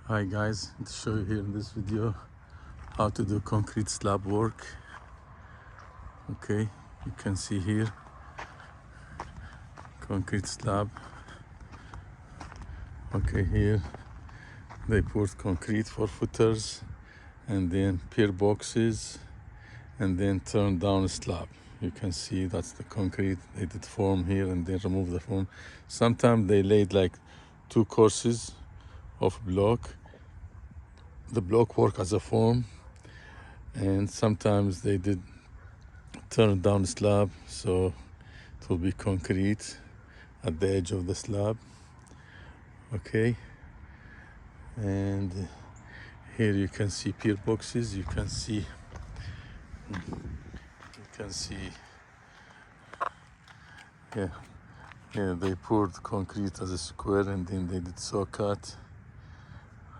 Hi guys, to show you here in this video how to do concrete slab work. Okay, you can see here concrete slab. Okay, here they poured concrete 4-footers and then pier boxes and then turned down a slab. You can see that's the concrete. They did form here and then remove the form. Sometimes they laid like 2 courses of block. The block work as a form, and sometimes they did turn down the slab, so it will be concrete at the edge of the slab. Okay, and here you can see pier boxes. You can see yeah, they poured concrete as a square and then they did saw cut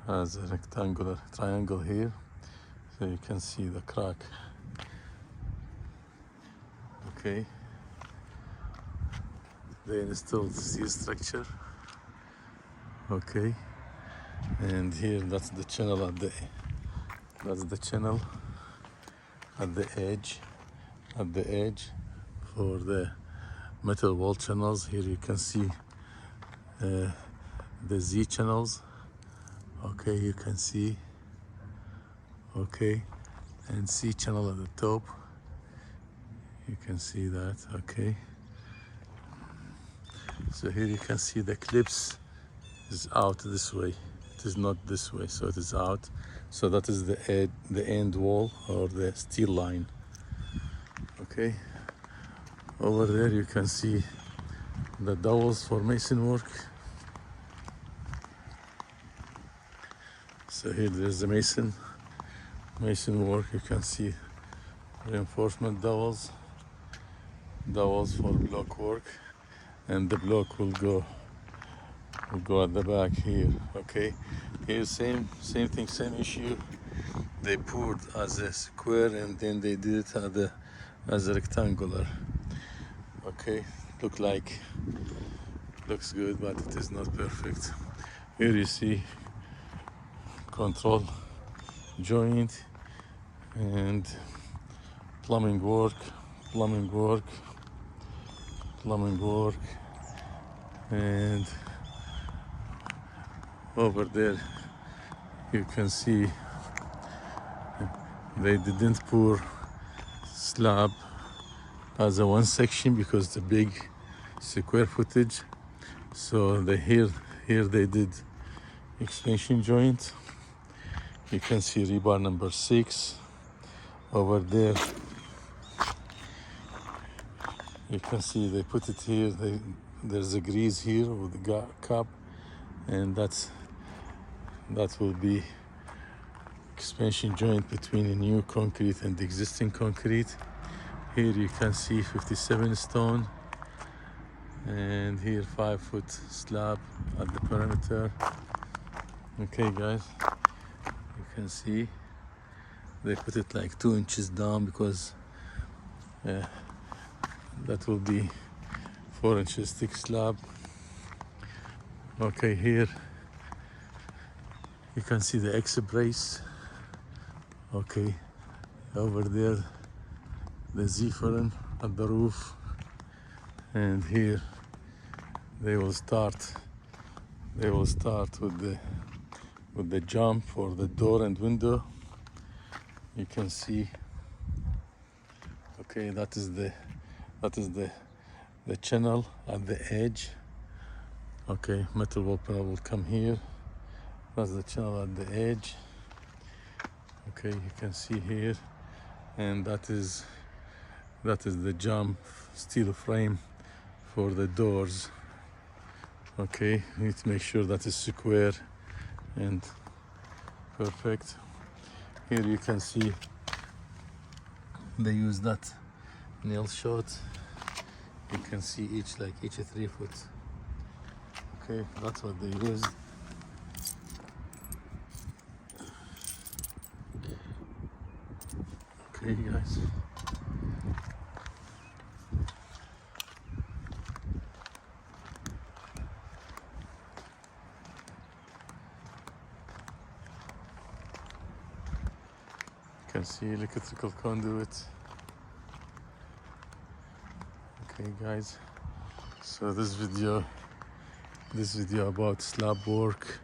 as a rectangular triangle here, so you can see the crack. Okay, they installed steel structure. Okay, and here that's the channel at the edge for the metal wall channels. Here you can see the Z channels. Okay, you can see. Okay, and C channel at the top. You can see that. Okay, so here you can see the clips is out this way. It is not this way, so it is out. So that is the end wall or the steel line. Okay, over there you can see the dowels for mason work. So here there's the mason work. You can see reinforcement dowels for block work, and the block will go at the back here. Okay, here same thing, same issue. They poured as a square and then they did it as a rectangular. Okay, looks good, but it is not perfect. Here you see control joint and plumbing work, and over there you can see they didn't pour slab as a one section because it's a big square footage. So here they did extension joint. You can see rebar number 6 over there. You can see they put it here. There's a grease here with the cap, and that will be expansion joint between the new concrete and the existing concrete. Here you can see 57 stone, and here 5-foot slab at the perimeter. Okay guys, you can see they put it like 2 inches down because that will be 4 inches thick slab. Okay, here you can see the X brace. Okay, over there the Z-frame at the roof, and here they will start with the jump for the door and window. You can see. Okay, that is the channel at the edge. Okay, metal wall panel will come here. That's the channel at the edge. Okay, you can see here, and that is the jump steel frame for the doors. Okay, you need to make sure that is square and perfect. Here you can see they use that nail shot. You can see each 3 foot. Okay, that's what they used. Okay guys, can see electrical conduit. Okay guys, so this video about slab work